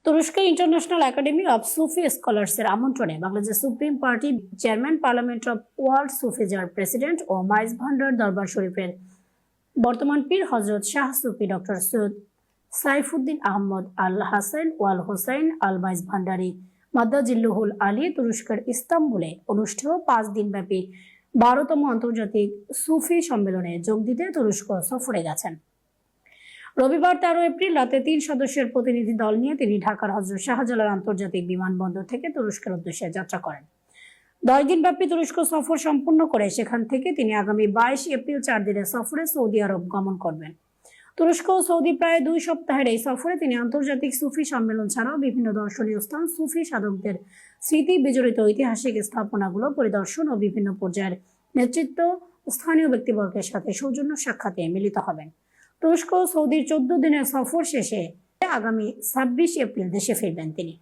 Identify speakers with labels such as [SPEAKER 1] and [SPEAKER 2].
[SPEAKER 1] তুরস্কের International Academy of Sufi স্কলার্সের আমন্ত্রণে Bangladesh Supreme Party chairman, Parliament of World সুফিজার প্রেসিডেন্ট ও মাইজ ভান্ডার দরবার শরীফের বর্তমান পীর হজরত শাহ সুফি ডক্টর সৈয়দ সাইফুদ্দিন আহমদ আল হাসান ওয়াল হোসাইন আল মাইজ ভান্ডারী মাদ্দাজিল্লুহুল আলী তুরস্কের ইস্তাম্বুলে অনুষ্ঠেয় 5 দিনব্যাপী 12তম আন্তর্জাতিক সুফি সম্মেলনে যোগ দিতে তুরস্ক সফরে গেছেন। রবিবার 13 এপ্রিল রাতে 3 সদস্যের প্রতিনিধি দল নিয়ে তিনি ঢাকার হযরত শাহজালাল আন্তর্জাতিক বিমানবন্দর থেকে তুরস্কের উদ্দেশ্যে যাত্রা করেন। 10 দিনব্যাপী তুরস্ক সফর সম্পূর্ণ করে সেখান থেকে তিনি আগামী 22 এপ্রিল 4 দিনের সফরে সৌদি আরব গমন করবেন। তুরস্ক ও সৌদি প্রায় 2 সপ্তাহের এই সফরে তিনি আন্তর্জাতিক সুফি সম্মেলন ছাড়াও বিভিন্ন দর্শনীয় স্থান, সুফি সাধকদের স্মৃতি বিজড়িত ঐতিহাসিক স্থাপনাগুলো পরিদর্শন ও বিভিন্ন পর্যায়ের নেতৃত্ব স্থানীয় ব্যক্তিবর্গের সাথে সৌজন্য সাক্ষাতে মিলিত হবেন। তুরস্ক ও সৌদির 14 দিনের সফর শেষে আগামী 26 এপ্রিল দেশে ফিরবেন তিনি।